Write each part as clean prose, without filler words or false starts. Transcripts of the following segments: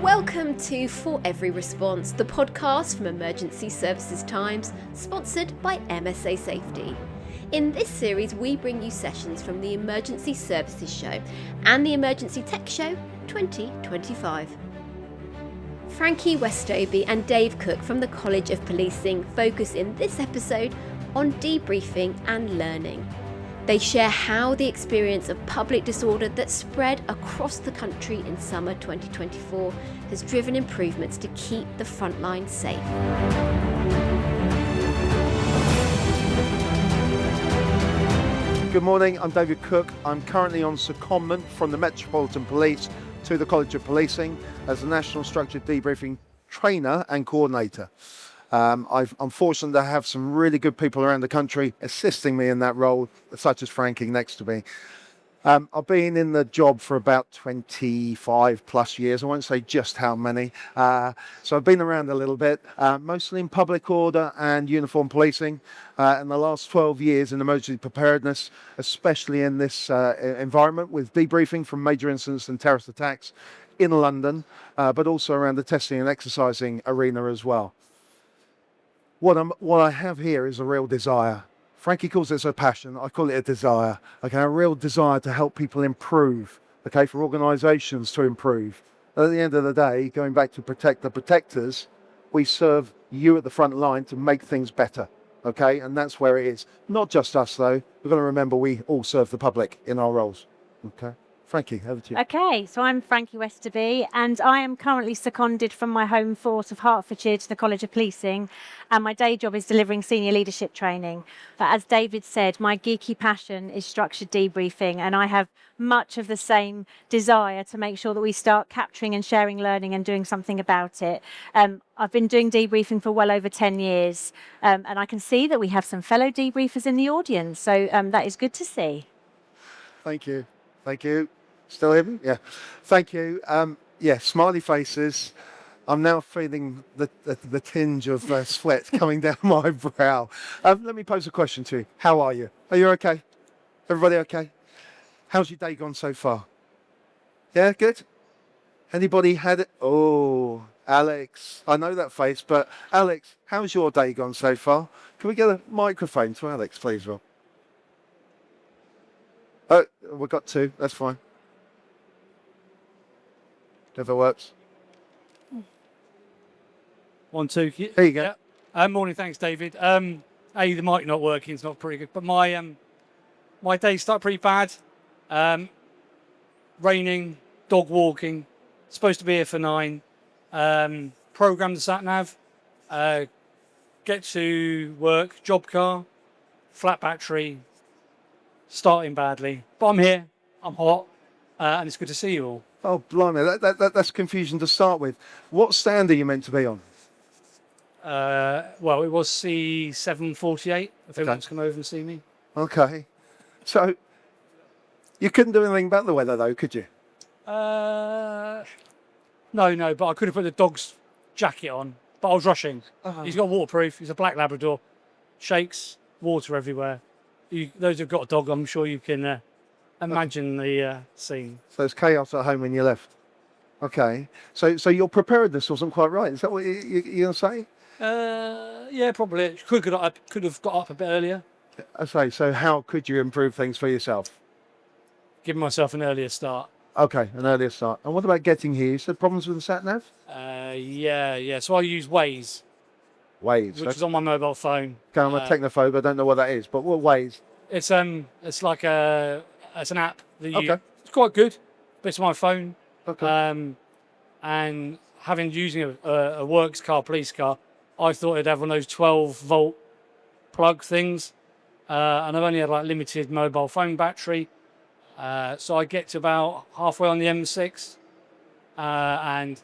Welcome to For Every Response, the podcast from Emergency Services Times, sponsored by MSA Safety. In this series, we bring you sessions from the Emergency Services Show and the Emergency Tech Show 2025. Frankie, Westoby and Dave Cook from the College of Policing focus in this episode on debriefing and learning. They share how the experience of public disorder that spread across the country in summer 2024 has driven improvements to keep the front line safe. Good morning, I'm David Cook. I'm currently on secondment from the Metropolitan Police to the College of Policing as the National Structured Debriefing Trainer and Coordinator. I'm fortunate to have some really good people around the country assisting me in that role, such as Frankie next to me. I've been in the job for about 25 plus years. I won't say just how many. So I've been around a little bit, mostly in public order and uniform policing. In the last 12 years in emergency preparedness, especially in this environment with debriefing from major incidents and terrorist attacks in London, but also around the testing and exercising arena as well. What I have here is a real desire. Frankie calls it a passion, I call it a desire. Okay, a real desire to help people improve, okay, for organisations to improve. At the end of the day, going back to protect the protectors, we serve you at the front line to make things better, okay, and that's where it is. Not just us though, we've got to remember we all serve the public in our roles, okay. Frankie, over to you. Okay, so I'm Frankie Westoby and I am currently seconded from my home fort of Hertfordshire to the College of Policing, and my day job is delivering senior leadership training. But as David said, my geeky passion is structured debriefing, and I have much of the same desire to make sure that we start capturing and sharing learning and doing something about it. I've been doing debriefing for well over 10 years, and I can see that we have some fellow debriefers in the audience, so that is good to see. Thank you. Thank you. Still hear me? Yeah. Thank you. Yeah, smiley faces. I'm now feeling the tinge of sweat coming down my brow. Let me pose a question to you. How are you? Are you okay? Everybody okay? How's your day gone so far? Yeah, good? Anybody had it? Oh, Alex. I know that face, but Alex, how's your day gone so far? Can we get a microphone to Alex, please, Rob? Oh, we've got two. That's fine. Never works. 1, 2. There you go. Yeah. Morning, thanks, David. The mic not working. It's not pretty good. But my day started pretty bad. Raining, dog walking. Supposed to be here for 9. Program the sat nav. Get to work. Job car. Flat battery. Starting badly. But I'm here. I'm hot. And it's good to see you all. Oh, blimey, that's confusion to start with. What stand are you meant to be on? Well, it was C748, if they want to come over and see me. Okay. So, you couldn't do anything about the weather, though, could you? No, but I could have put the dog's jacket on, but I was rushing. Uh-huh. He's got waterproof, he's a black Labrador, shakes, water everywhere. Those who've got a dog, I'm sure you can imagine the scene. So it's chaos at home when you left. Okay. So your preparedness wasn't quite right. Is that what you're going to say? Yeah, probably. Could have got up a bit earlier. I say. So how could you improve things for yourself? Giving myself an earlier start. Okay, an earlier start. And what about getting here? You said problems with the sat nav? Yeah. So I use Waze. Waze. Which is on my mobile phone. Okay, I'm a technophobe. I don't know what that is. But what Waze? It's like it's an app that Okay. It's quite good, but it's on my phone. Okay. And using a works car, police car, I thought it'd have one of those 12-volt plug things, and I've only had like limited mobile phone battery, so I get to about halfway on the M6, and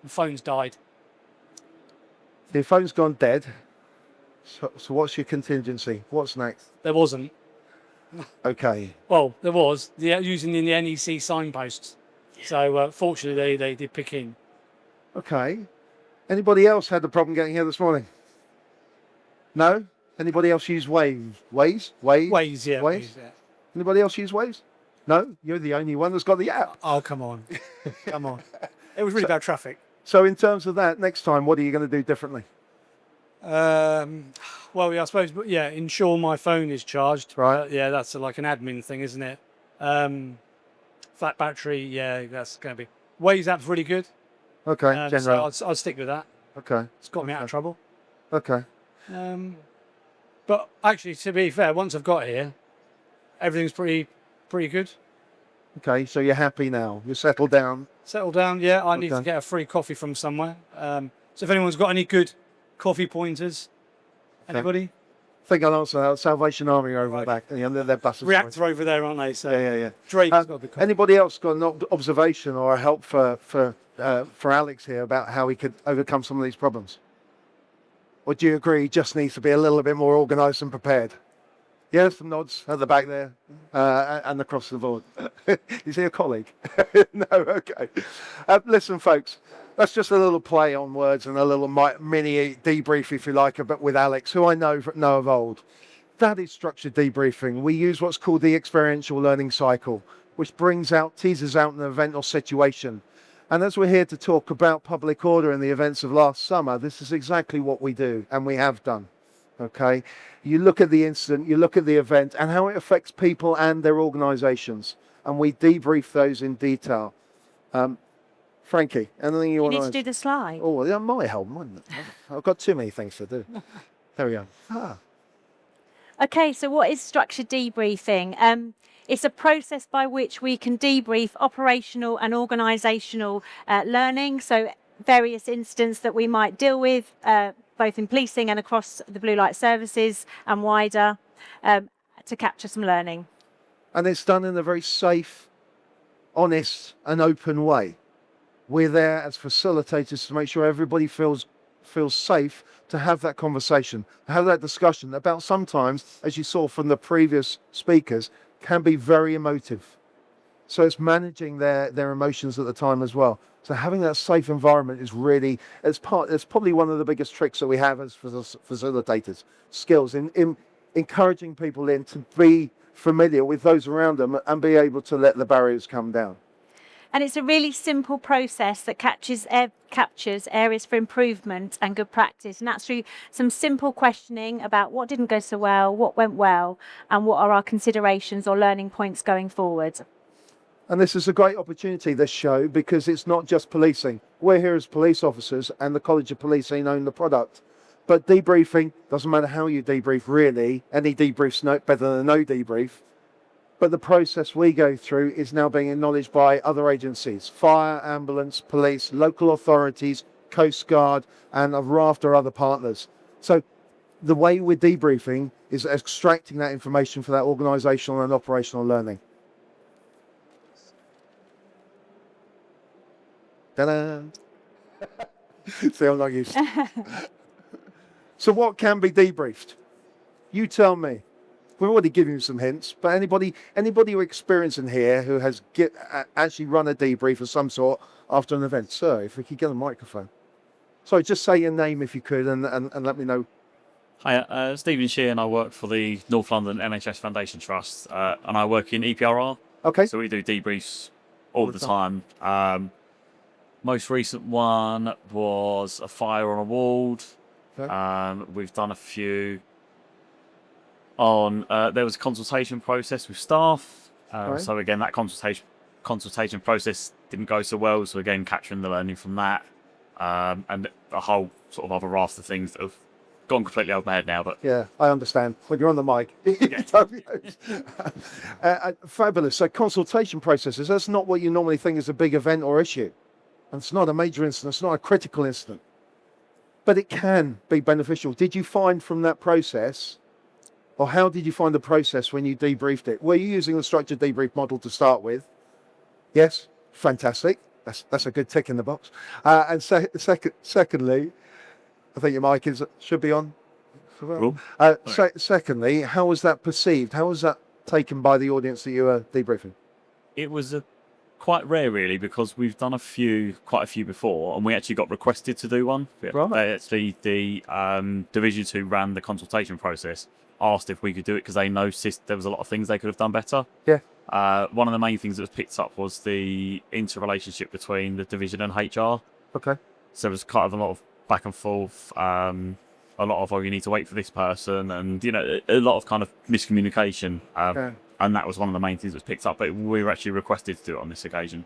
the phone's died. Your phone's gone dead. So what's your contingency? What's next? There wasn't. Okay. Well, there was using the NEC signposts. So fortunately, they did pick in. Okay. Anybody else had the problem getting here this morning? No? Anybody else use Waze? Waze? Waze, yeah. Waze? Yeah. Anybody else use Waze? No, you're the only one that's got the app. Oh, come on. Come on. It was really bad traffic. So in terms of that, next time, what are you going to do differently? Well, yeah, I suppose, but yeah, ensure my phone is charged. Right. Yeah, that's like an admin thing, isn't it? Flat battery, yeah, that's going to be. Waze app's really good. Okay, So general. I'll stick with that. Okay. It's got me out of trouble. Okay. But actually, to be fair, once I've got here, everything's pretty good. Okay, so you're happy now. You're settled down. Settle down. Yeah, I need to Okay. get a free coffee from somewhere. So if anyone's got any good coffee pointers, anybody? I think I'll answer that. Salvation Army are over Right. the back. Yeah, they're buses. Reactor over there, aren't they? So Yeah. Drake's got a good coffee. Anybody else got an observation or a help for Alex here about how he could overcome some of these problems? Or do you agree he just needs to be a little bit more organised and prepared? Yeah, some nods at the back there and across the board. Is he a colleague? No, okay. Listen, folks, that's just a little play on words and a little mini debrief, if you like, but with Alex, who I know of old. That is structured debriefing. We use what's called the experiential learning cycle, which teases out an event or situation. And as we're here to talk about public order and the events of last summer, this is exactly what we do and we have done. Okay, you look at the incident, you look at the event and how it affects people and their organisations, and we debrief those in detail. Frankie, anything you You want need to do the slide. Oh, well, that might help, mightn't it? I've got too many things to do. There we go. Okay, so what is structured debriefing? It's a process by which we can debrief operational and organisational learning. So various incidents that we might deal with, both in policing and across the blue light services and wider, to capture some learning. And it's done in a very safe, honest and open way. We're there as facilitators to make sure everybody feels safe to have that conversation, to have that discussion about sometimes, as you saw from the previous speakers, can be very emotive. So it's managing their emotions at the time as well. So having that safe environment is really, it's probably one of the biggest tricks that we have as facilitators, skills in encouraging people in to be familiar with those around them and be able to let the barriers come down. And it's a really simple process that captures areas for improvement and good practice. And that's through some simple questioning about what didn't go so well, what went well, and what are our considerations or learning points going forward. And this is a great opportunity, this show, because it's not just policing. We're here as police officers and the College of Policing own the product. But debriefing, doesn't matter how you debrief really, any debrief's better than no debrief. But the process we go through is now being acknowledged by other agencies, fire, ambulance, police, local authorities, Coast Guard, and a raft of other partners. So the way we're debriefing is extracting that information for that organisational and operational learning. Ta-da! See, I'm not used to it. So what can be debriefed? You tell me. We've already given you some hints, but anybody who experienced in here who has actually run a debrief of some sort after an event? Sir, if we could get a microphone. Sorry, just say your name if you could and let me know. Hi, Stephen Sheehan. I work for the North London NHS Foundation Trust, and I work in EPRR. Okay. So we do debriefs all the time. Most recent one was a fire on a ward. Okay. We've done a few on. There was a consultation process with staff. Right. So again, that consultation process didn't go so well. So again, capturing the learning from that, and a whole sort of other raft of things that have gone completely over my head now. But yeah, I understand. When you're on the mic, fabulous. So consultation processes. That's not what you normally think is a big event or issue. And it's not a major incident, it's not a critical incident. But it can be beneficial. Did you find from that process, or how did you find the process when you debriefed it? Were you using the structured debrief model to start with? Yes? Fantastic. That's a good tick in the box. And secondly, I think your mic should be on. Cool. Secondly, how was that perceived? How was that taken by the audience that you were debriefing? It was quite rare, really, because we've done quite a few before, and we actually got requested to do one. Right. Actually, the Division 2 ran the consultation process, asked if we could do it because they noticed there was a lot of things they could have done better. Yeah. One of the main things that was picked up was the interrelationship between the division and HR. Okay. So there was kind of a lot of back and forth, a lot of, oh, you need to wait for this person, and, a lot of kind of miscommunication. And that was one of the main things that was picked up, but we were actually requested to do it on this occasion.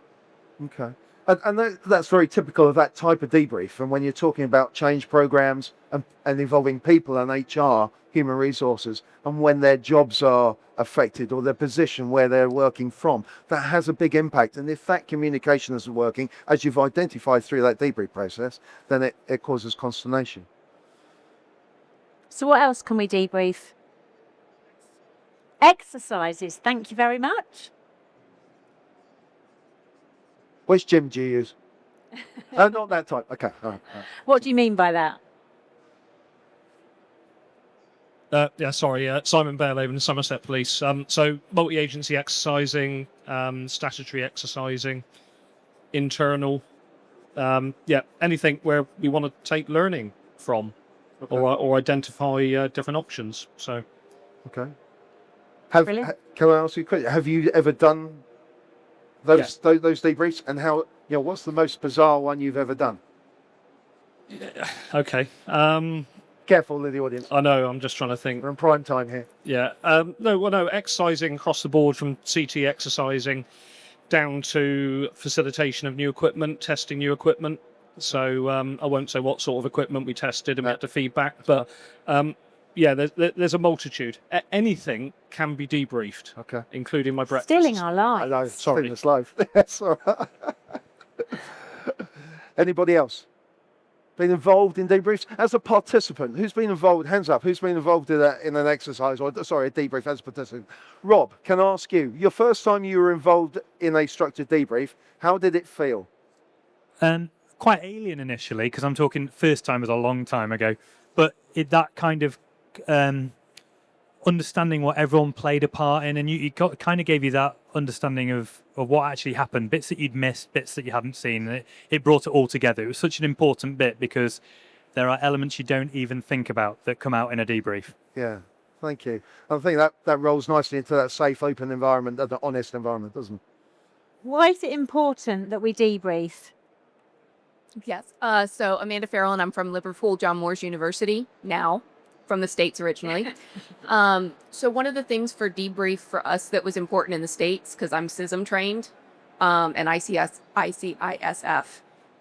Okay. And that's very typical of that type of debrief. And when you're talking about change programs and involving people and HR, human resources, and when their jobs are affected or their position where they're working from, that has a big impact. And if that communication isn't working, as you've identified through that debrief process, then it causes consternation. So what else can we debrief? Exercises. Thank you very much. Which gym do you use? Not that type. Okay. All right. What do you mean by that? Simon Bearlaven, Somerset Police. So multi-agency exercising, statutory exercising, internal, anything where we want to take learning from, Okay. or identify different options. So, Okay. Brilliant. Can I ask you a question? Have you ever done those debriefs, and how? What's the most bizarre one you've ever done? okay. Careful with the audience. I know. I'm just trying to think. We're in prime time here. Yeah. No. Exercising across the board, from CT exercising down to facilitation of new equipment, testing new equipment. So I won't say what sort of equipment we tested and we had to feedback, but there's a multitude. Anything can be debriefed. Okay. Including my breakfast. Stealing our I know. lives. Sorry, it's live. That's all right. Anybody else been involved in debriefs as a participant? Who's been involved? Hands up. Who's been involved in an exercise or a debrief as a participant? Rob, can I ask you, your first time you were involved in a structured debrief, how did it feel? Quite alien initially, because I'm talking first time was a long time ago, but that kind of understanding what everyone played a part in, and it kind of gave you that understanding of what actually happened, bits that you'd missed, bits that you hadn't seen. It brought it all together. It was such an important bit because there are elements you don't even think about that come out in a debrief. Yeah, thank you. I think that rolls nicely into that safe, open environment, that honest environment, doesn't it? Why is it important that we debrief? Yes. So Amanda Farrell, and I'm from Liverpool John Moores University, now from the States originally. So one of the things for debrief for us that was important in the States, because I'm CISM trained and ICISF,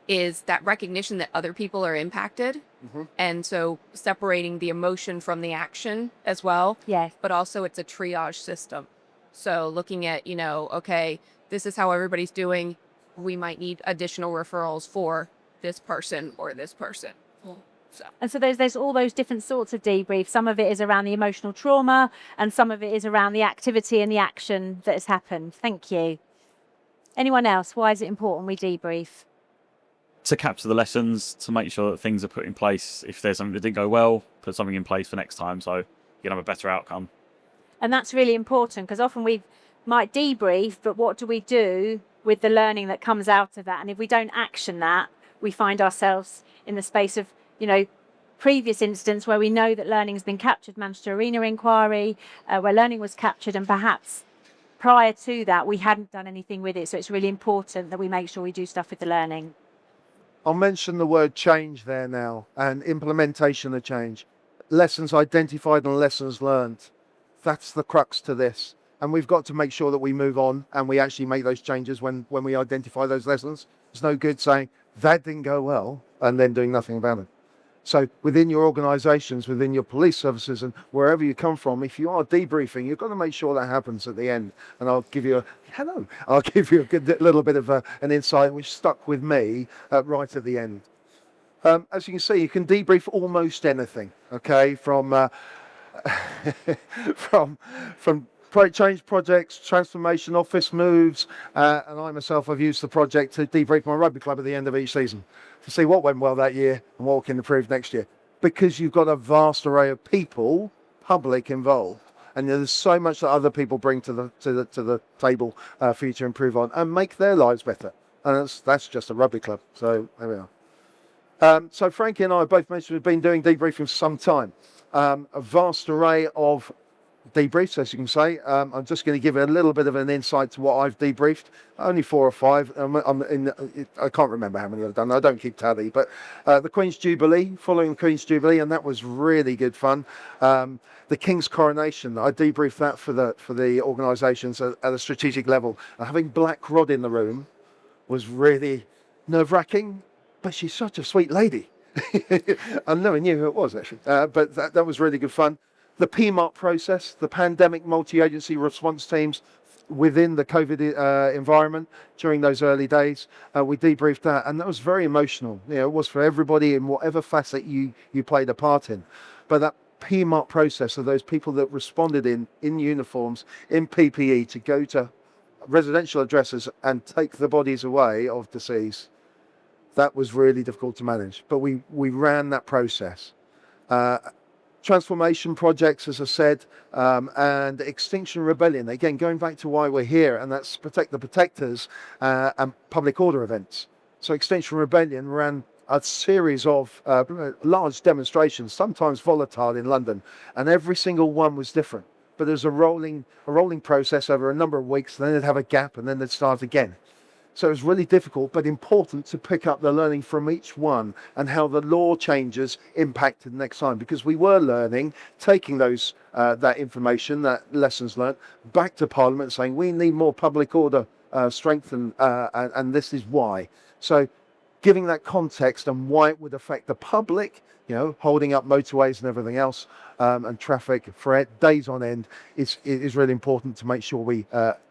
is that recognition that other people are impacted. Mm-hmm. And so separating the emotion from the action as well. Yes. But also it's a triage system. So looking at, okay, this is how everybody's doing. We might need additional referrals for this person or this person. So. And so there's all those different sorts of debrief. Some of it is around the emotional trauma, and some of it is around the activity and the action that has happened. Thank you. Anyone else? Why is it important we debrief? To capture the lessons, to make sure that things are put in place. If there's something that didn't go well, put something in place for next time so you can have a better outcome. And that's really important, because often we might debrief, but what do we do with the learning that comes out of that? And if we don't action that, we find ourselves in the space of, previous instance where we know that learning has been captured, Manchester Arena inquiry, where learning was captured, and perhaps prior to that we hadn't done anything with it. So it's really important that we make sure we do stuff with the learning. I'll mention the word change there now, and implementation of change. Lessons identified and lessons learned. That's the crux to this. And we've got to make sure that we move on and we actually make those changes when we identify those lessons. It's no good saying, that didn't go well, and then doing nothing about it. So within your organisations, within your police services, and wherever you come from, if you are debriefing, you've got to make sure that happens at the end. And I'll give you a good little bit of an insight which stuck with me right at the end. As you can see, you can debrief almost anything. Okay, from change projects, transformation, office moves, and I myself have used the project to debrief my rugby club at the end of each season to see what went well that year and what can improve next year. Because you've got a vast array of people, public involved, and there's so much that other people bring to the table for you to improve on and make their lives better. And that's just a rugby club. So there we are. So Frankie and I both mentioned we've been doing debriefing for some time. A vast array of debriefs, as you can say. I'm just going to give a little bit of an insight to what I've debriefed. Only 4 or 5. I can't remember how many I've done. I don't keep tally. But the Queen's Jubilee, following the Queen's Jubilee, and that was really good fun. The King's coronation, I debriefed that for the organisations at a strategic level. Having Black Rod in the room was really nerve-wracking, but she's such a sweet lady. I never knew who it was, actually. But that was really good fun. The PMARC process, the pandemic multi-agency response teams within the COVID environment during those early days, we debriefed that, and that was very emotional. It was for everybody in whatever facet you played a part in. But that PMARC process of those people that responded in uniforms, in PPE, to go to residential addresses and take the bodies away of deceased, that was really difficult to manage. But we ran that process. Transformation projects, as I said, and Extinction Rebellion. Again, going back to why we're here, and that's Protect the Protectors and public order events. So Extinction Rebellion ran a series of large demonstrations, sometimes volatile, in London, and every single one was different. But there's a rolling process over a number of weeks, then they'd have a gap, and then they'd start again. So it was really difficult, but important to pick up the learning from each one and how the law changes impacted next time, because we were learning, taking those that information, that lessons learned, back to Parliament, saying we need more public order strength, and this is why. So giving that context and why it would affect the public, holding up motorways and everything else, and traffic for days on end, is really important to make sure we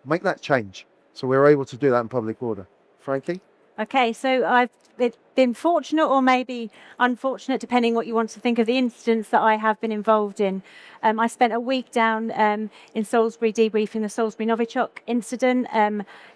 make that change. So we're able to do that in public order. Frankie? Okay, so I've been fortunate, or maybe unfortunate, depending what you want to think of the incidents that I have been involved in. I spent a week down in Salisbury debriefing the Salisbury Novichok incident.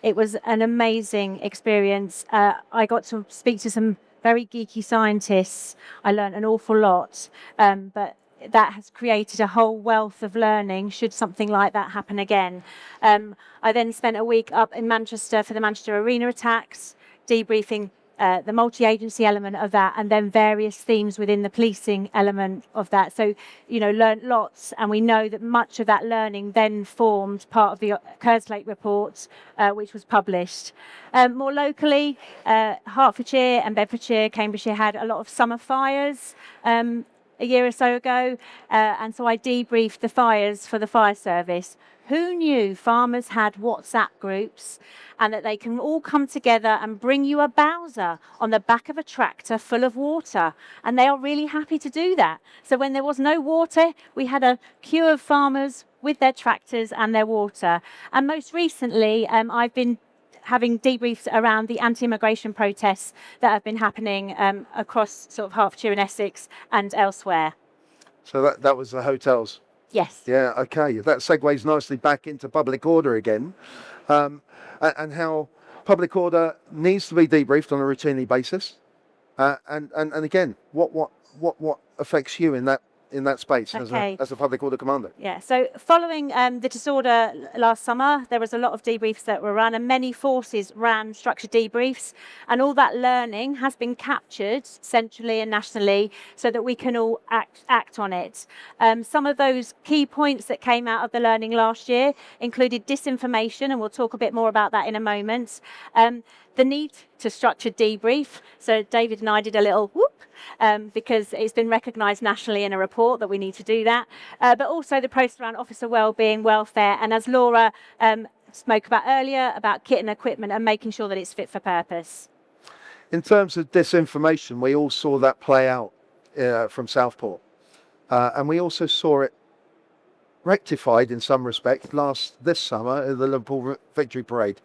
It was an amazing experience. I got to speak to some very geeky scientists. I learned an awful lot, but that has created a whole wealth of learning should something like that happen again. I then spent a week up in Manchester for the Manchester Arena attacks, debriefing the multi-agency element of that, and then various themes within the policing element of that. So, learned lots, and we know that much of that learning then formed part of the Kerslake report, which was published. More locally, Hertfordshire and Bedfordshire, Cambridgeshire had a lot of summer fires a year or so ago, and so I debriefed the fires for the fire service. Who knew farmers had WhatsApp groups and that they can all come together and bring you a Bowser on the back of a tractor full of water? And they are really happy to do that. So when there was no water, we had a queue of farmers with their tractors and their water. And most recently, I've been having debriefs around the anti-immigration protests that have been happening across sort of Hertfordshire and Essex and elsewhere. So that was the hotels? Yes. Yeah, okay. That segues nicely back into public order again, and how public order needs to be debriefed on a routinely basis. And again, what affects you in that space as a public order commander? Yeah, so following the disorder last summer, there was a lot of debriefs that were run, and many forces ran structured debriefs, and all that learning has been captured centrally and nationally so that we can all act on it. Some of those key points that came out of the learning last year included disinformation, and we'll talk a bit more about that in a moment. The need to structure debrief. So David and I did a little whoop because it's been recognised nationally in a report that we need to do that. But also the process around officer wellbeing, welfare, and as Laura spoke about earlier, about kit and equipment and making sure that it's fit for purpose. In terms of disinformation, we all saw that play out from Southport. And we also saw it rectified in some respect this summer at the Liverpool Victory Parade.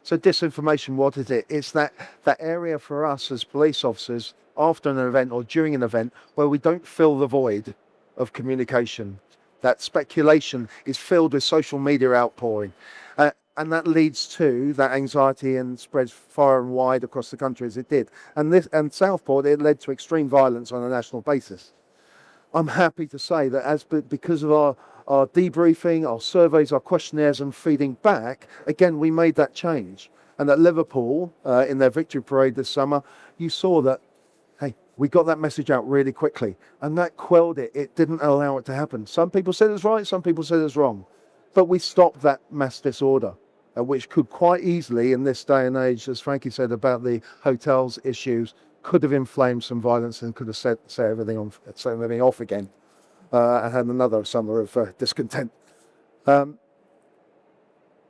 So disinformation, what is it? It's that area for us as police officers after an event or during an event where we don't fill the void of communication. That speculation is filled with social media outpouring. And that leads to that anxiety and spreads far and wide across the country as it did. And Southport, it led to extreme violence on a national basis. I'm happy to say that because of our debriefing, our surveys, our questionnaires and feeding back, again, we made that change. And at Liverpool, in their victory parade this summer, you saw that, hey, We got that message out really quickly, and that quelled it. It didn't allow it to happen. Some people said it's right, some people said it's wrong. But we stopped that mass disorder, which could quite easily, in this day and age, as Frankie said about the hotels issues, could have inflamed some violence and could have set everything off again, and had another summer of discontent.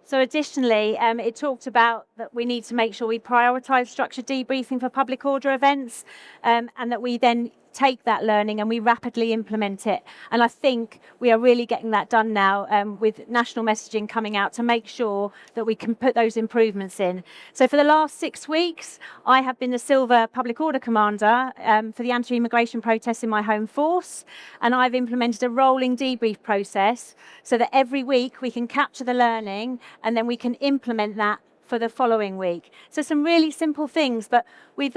So additionally, it talked about that we need to make sure we prioritise structured debriefing for public order events, and that we then take that learning and we rapidly implement it. And I think we are really getting that done now, with national messaging coming out to make sure that we can put those improvements in. So for the last 6 weeks, I have been the Silver Public Order Commander for the anti-immigration protests in my home force, and I've implemented a rolling debrief process so that every week we can capture the learning and then we can implement that for the following week. So some really simple things, but we've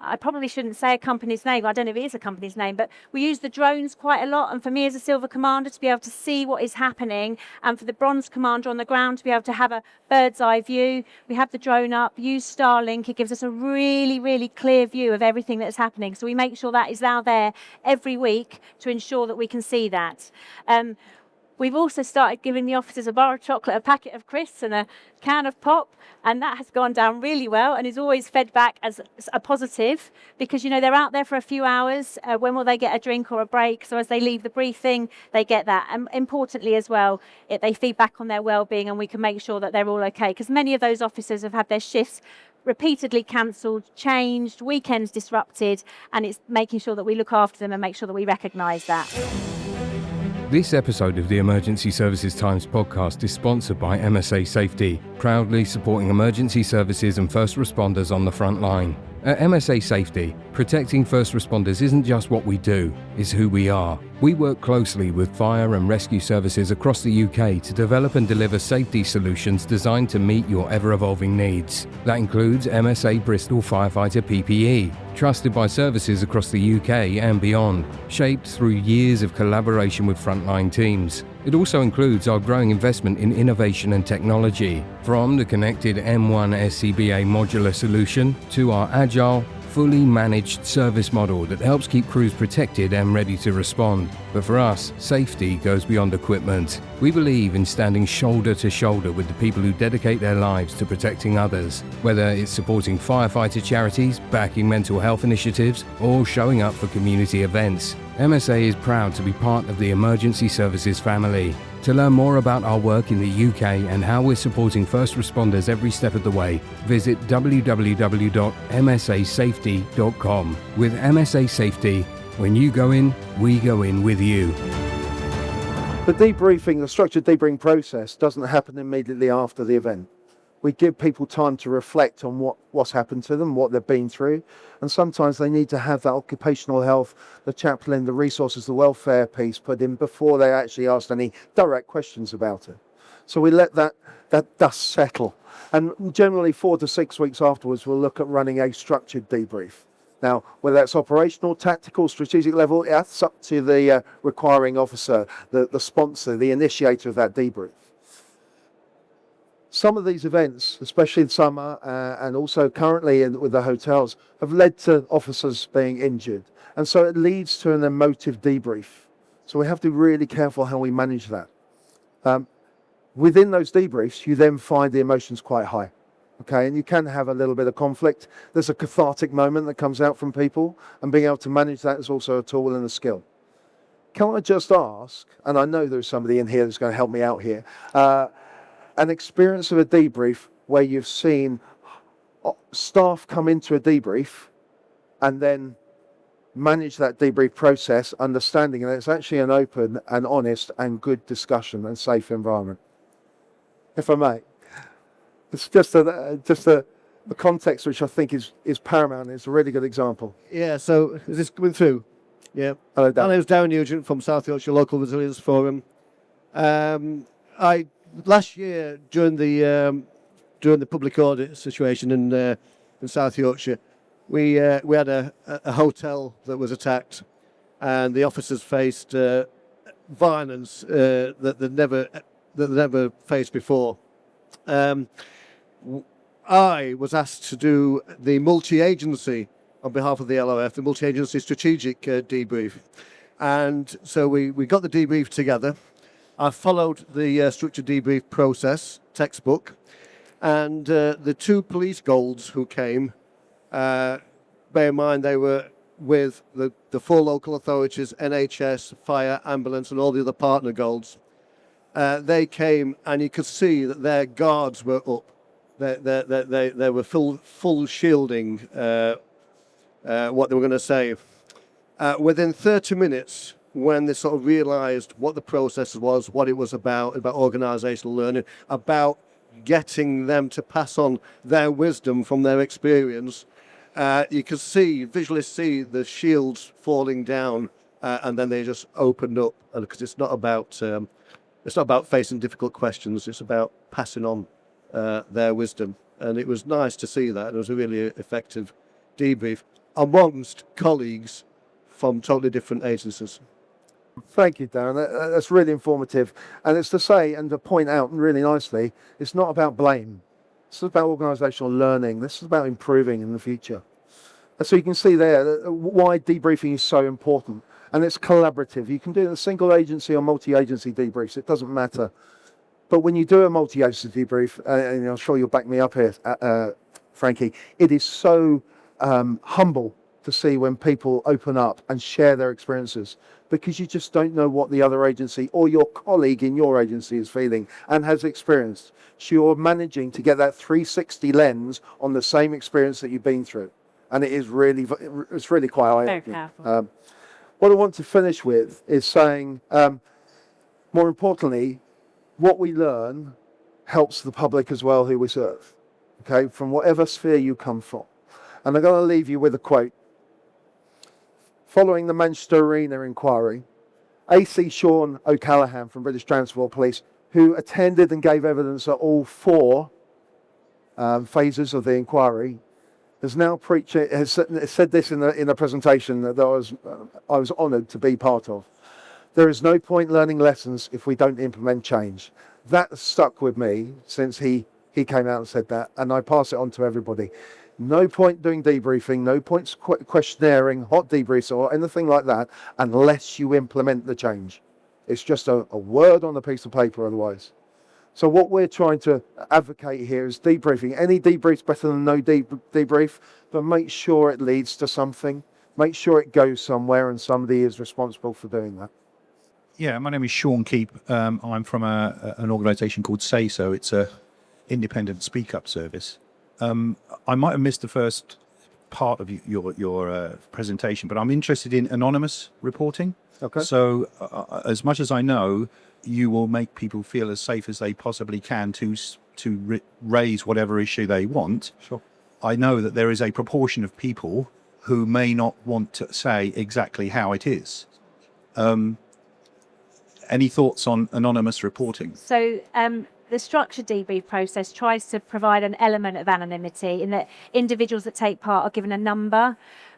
I probably shouldn't say a company's name. I don't know if it is a company's name, but we use the drones quite a lot. And for me as a Silver Commander to be able to see what is happening, and for the Bronze Commander on the ground to be able to have a bird's eye view, we have the drone up, use Starlink. It gives us a really, really clear view of everything that's happening. So we make sure that is now there every week to ensure that we can see that. We've also started giving the officers a bar of chocolate, a packet of crisps and a can of pop, and that has gone down really well and is always fed back as a positive, because, you know, they're out there for a few hours. When will they get a drink or a break? So as they leave the briefing, they get that. And importantly as well, they feed back on their well-being, and we can make sure that they're all okay, because many of those officers have had their shifts repeatedly cancelled, changed, weekends disrupted, and it's making sure that we look after them and make sure that we recognise that. This episode of the Emergency Services Times podcast is sponsored by MSA Safety, proudly supporting emergency services and first responders on the front line. At MSA Safety, protecting first responders isn't just what we do, it's who we are. We work closely with fire and rescue services across the UK to develop and deliver safety solutions designed to meet your ever-evolving needs. That includes MSA Bristol Firefighter PPE, trusted by services across the UK and beyond, shaped through years of collaboration with frontline teams. It also includes our growing investment in innovation and technology, from the connected M1 SCBA modular solution to our agile, fully managed service model that helps keep crews protected and ready to respond. But for us, safety goes beyond equipment. We believe in standing shoulder to shoulder with the people who dedicate their lives to protecting others, whether it's supporting firefighter charities, backing mental health initiatives, or showing up for community events. MSA is proud to be part of the emergency services family. To learn more about our work in the UK and how we're supporting first responders every step of the way, visit www.msasafety.com. With MSA Safety, when you go in, we go in with you. The debriefing, the structured debriefing process doesn't happen immediately after the event. We give people time to reflect on what's happened to them, what they've been through, and sometimes they need to have that occupational health, the chaplain, the resources, the welfare piece put in before they actually ask any direct questions about it. So we let that dust settle, and generally 4 to 6 weeks afterwards we'll look at running a structured debrief. Now, whether that's operational, tactical, strategic level, that's up to the requiring officer, the sponsor, the initiator of that debrief. Some of these events, especially in summer and also currently with the hotels, have led to officers being injured. And so it leads to an emotive debrief. So we have to be really careful how we manage that. Within those debriefs, you then find the emotions quite high. Okay, and you can have a little bit of conflict. There's a cathartic moment that comes out from people, and being able to manage that is also a tool and a skill. Can I just ask, and I know there's somebody in here that's going to help me out here, an experience of a debrief where you've seen staff come into a debrief and then manage that debrief process, understanding that it's actually an open and honest and good discussion and safe environment. If I may, it's just a context which I think is paramount. It's a really good example. Yeah. So is this coming through? Yeah. Hello, Dan. My name's Darren Nugent from South Yorkshire Local Resilience Forum. Last year during the public audit situation in South Yorkshire, we had a hotel that was attacked, and the officers faced violence that they'd never faced before. I was asked to do the multi-agency on behalf of the LOF, the multi-agency strategic debrief. And so we got the debrief together. I followed the structured debrief process textbook, and the two police golds who came, bear in mind they were with the four local authorities, NHS, fire, ambulance, and all the other partner golds. They came, and you could see that their guards were up. They were full shielding what they were going to say. Within 30 minutes, when they sort of realised what the process was, what it was about organisational learning, about getting them to pass on their wisdom from their experience, you could visually see the shields falling down, and then they just opened up. Because it's not about facing difficult questions; it's about passing on their wisdom. And it was nice to see that. It was a really effective debrief amongst colleagues from totally different agencies. Thank you, Darren. That's really informative. And it's to say and to point out really nicely, it's not about blame. This is about organisational learning. This is about improving in the future. And so you can see there why debriefing is so important. And it's collaborative. You can do it in a single agency or multi-agency debriefs. It doesn't matter. But when you do a multi-agency debrief, and I'm sure you'll back me up here, Frankie, it is so humble to see when people open up and share their experiences, because you just don't know what the other agency or your colleague in your agency is feeling and has experienced. So you're managing to get that 360 lens on the same experience that you've been through. And it's really quite eye-opening. Very powerful. What I want to finish with is saying, more importantly, what we learn helps the public as well who we serve, okay, from whatever sphere you come from. And I'm going to leave you with a quote. Following the Manchester Arena inquiry, AC Sean O'Callaghan from British Transport Police, who attended and gave evidence at all four phases of the inquiry, has now said this in a presentation that I was honoured to be part of. There is no point learning lessons if we don't implement change. That stuck with me since he came out and said that, and I pass it on to everybody. No point doing debriefing, no point questionnaring, hot debriefs or anything like that unless you implement the change. It's just a word on a piece of paper otherwise. So what we're trying to advocate here is debriefing. Any debrief's better than no debrief, but make sure it leads to something. Make sure it goes somewhere and somebody is responsible for doing that. Yeah, my name is Sean Keep. I'm from an organisation called Say So. It's a independent speak-up service. I might have missed the first part of your presentation, but I'm interested in anonymous reporting. Okay. So, as much as I know, you will make people feel as safe as they possibly can to raise whatever issue they want. Sure. I know that there is a proportion of people who may not want to say exactly how it is. Any thoughts on anonymous reporting? So the structured debrief process tries to provide an element of anonymity in that individuals that take part are given a number,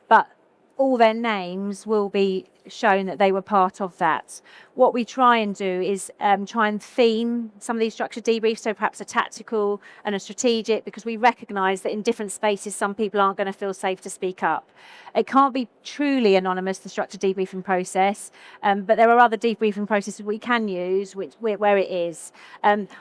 but all their names will be shown that they were part of that. What we try and do is try and theme some of these structured debriefs, so perhaps a tactical and a strategic, because we recognise that in different spaces some people aren't going to feel safe to speak up. It can't be truly anonymous, the structured debriefing process, but there are other debriefing processes we can use where it is.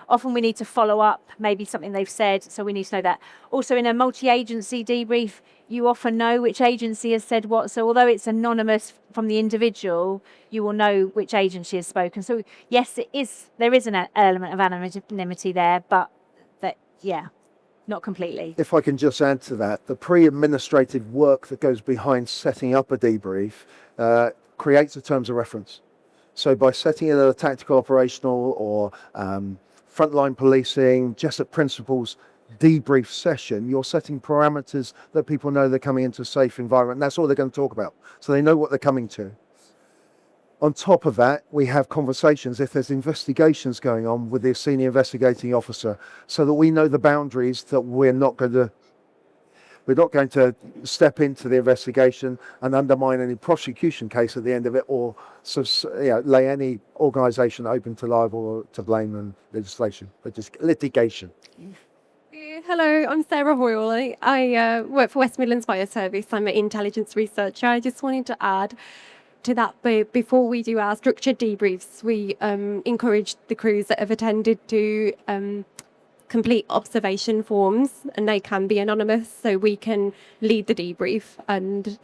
Often we need to follow up maybe something they've said, so we need to know that. Also in a multi-agency debrief, you often know which agency has said what, so although it's anonymous from the individual, you will know which agency has spoken. So yes, there is an element of anonymity there, but not completely. If I can just add to that, the pre-administrative work that goes behind setting up a debrief creates the terms of reference. So by setting it at a tactical, operational or frontline policing, Jessup principles debrief session, you're setting parameters that people know they're coming into a safe environment. And that's all they're going to talk about. So they know what they're coming to. On top of that, we have conversations if there's investigations going on with the senior investigating officer, so that we know the boundaries that we're not going to step into the investigation and undermine any prosecution case at the end of it, or lay any organisation open to liable or to blame and legislation, but just litigation. Hello, I'm Sarah Hoyle. I work for West Midlands Fire Service. I'm an intelligence researcher. I just wanted to add to that, before we do our structured debriefs, we encourage the crews that have attended to complete observation forms, and they can be anonymous, so we can lead the debrief, and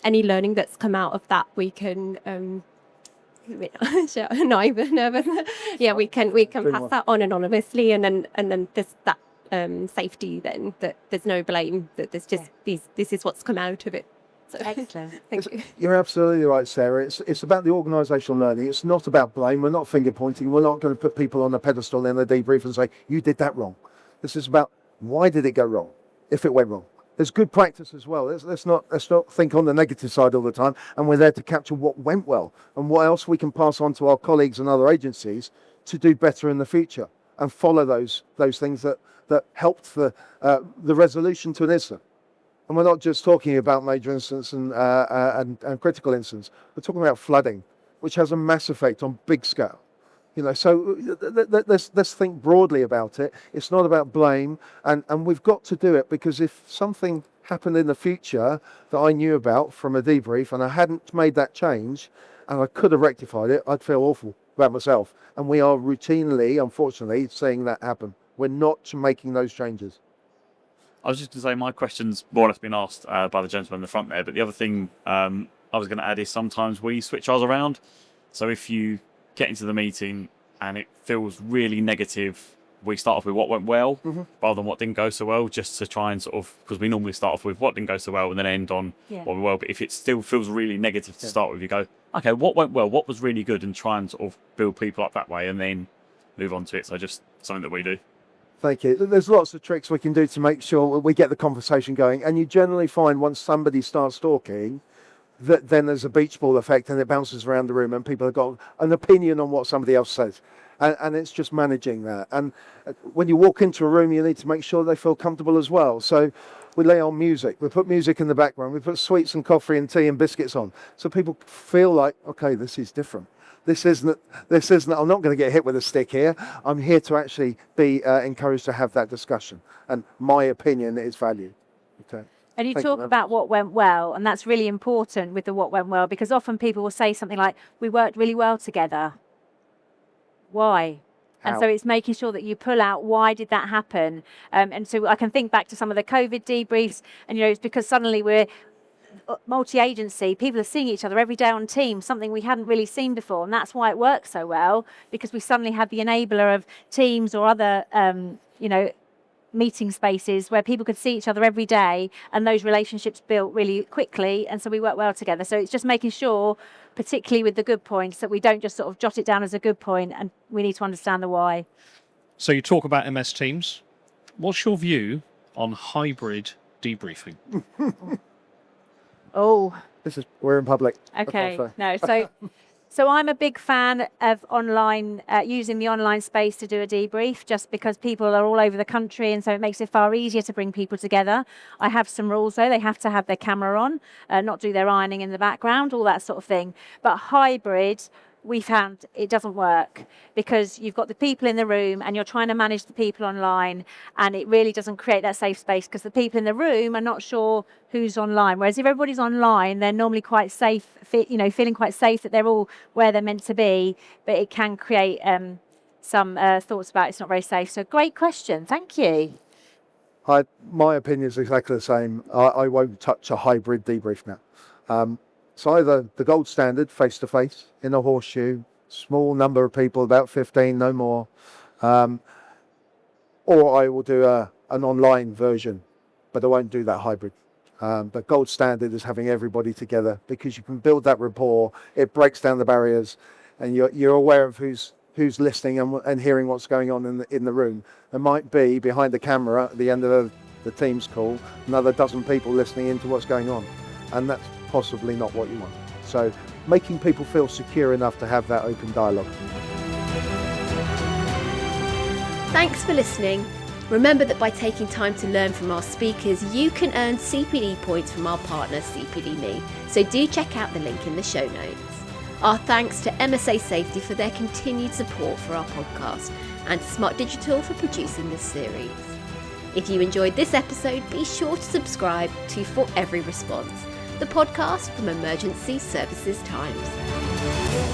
any learning that's come out of that we can not even nervous. Yeah, we can pass that on anonymously, and then there's that safety, then that there's no blame, that there's just this is what's come out of it. So, Excellent. Thank you. You're absolutely right, Sarah. It's about the organisational learning. It's not about blame. We're not finger pointing. We're not going to put people on a pedestal in the debrief and say, you did that wrong. This is about, why did it go wrong, if it went wrong. There's good practice as well. Let's not think on the negative side all the time. And we're there to capture what went well and what else we can pass on to our colleagues and other agencies to do better in the future, and follow those things that helped the resolution to an incident. And we're not just talking about major incidents and critical incidents. We're talking about flooding, which has a mass effect on big scale. So let's think broadly about it. It's not about blame, and we've got to do it, because if something happened in the future that I knew about from a debrief and I hadn't made that change and I could have rectified it, I'd feel awful about myself. And we are routinely, unfortunately, seeing that happen. We're not making those changes. I was just going to say, my question's more or less been asked by the gentleman in the front there, but the other thing I was going to add is sometimes we switch ours around. So if you get into the meeting and it feels really negative, we start off with what went well rather than what didn't go so well, just to try and because we normally start off with what didn't go so well and then end on what went well. But if it still feels really negative to start with, you go, okay, what went well, what was really good, and try and sort of build people up that way and then move on to it. So just something that we do. Thank you. There's lots of tricks we can do to make sure we get the conversation going. And you generally find once somebody starts talking, that then there's a beach ball effect and it bounces around the room and people have got an opinion on what somebody else says. And it's just managing that. And when you walk into a room, you need to make sure they feel comfortable as well. So we lay on music. We put music in the background. We put sweets and coffee and tea and biscuits on. So people feel like, okay, this is different. This isn't, I'm not going to get hit with a stick here. I'm here to actually be encouraged to have that discussion. And my opinion is valued. Okay. And you talk about what went well, and that's really important with the what went well, because often people will say something like, we worked really well together. Why? And so it's making sure that you pull out, why did that happen? And so I can think back to some of the COVID debriefs, and it's because suddenly we're multi-agency, people are seeing each other every day on Teams, something we hadn't really seen before, and that's why it works so well, because we suddenly had the enabler of Teams or other meeting spaces where people could see each other every day, and those relationships built really quickly, and so we work well together. So it's just making sure, particularly with the good points, that we don't just sort of jot it down as a good point, and we need to understand the why. So you talk about MS Teams. What's your view on hybrid debriefing? We're in public. Okay. No. So I'm a big fan of online, using the online space to do a debrief, just because people are all over the country, and so it makes it far easier to bring people together. I have some rules though. They have to have their camera on, not do their ironing in the background, all that sort of thing. But hybrid, we found it doesn't work, because you've got the people in the room and you're trying to manage the people online, and it really doesn't create that safe space, because the people in the room are not sure who's online. Whereas if everybody's online, they're normally quite safe, feeling quite safe that they're all where they're meant to be, but it can create some thoughts about it's not very safe. So great question. Thank you. My opinion is exactly the same. I won't touch a hybrid debrief now. It's either the gold standard, face-to-face, in a horseshoe, small number of people, about 15, no more, or I will do an online version, but I won't do that hybrid. But gold standard is having everybody together, because you can build that rapport, it breaks down the barriers, and you're aware of who's listening and hearing what's going on in the room. There might be, behind the camera at the end of the Teams call, another dozen people listening into what's going on, and that's possibly not what you want. So making people feel secure enough to have that open dialogue. Thanks for listening. Remember that by taking time to learn from our speakers, you can earn CPD points from our partner CPDme. So do check out the link in the show notes. Our thanks to MSA Safety for their continued support for our podcast, and to Smart Digital for producing this series. If you enjoyed this episode, be sure to subscribe to For Every Response, the podcast from Emergency Services Times.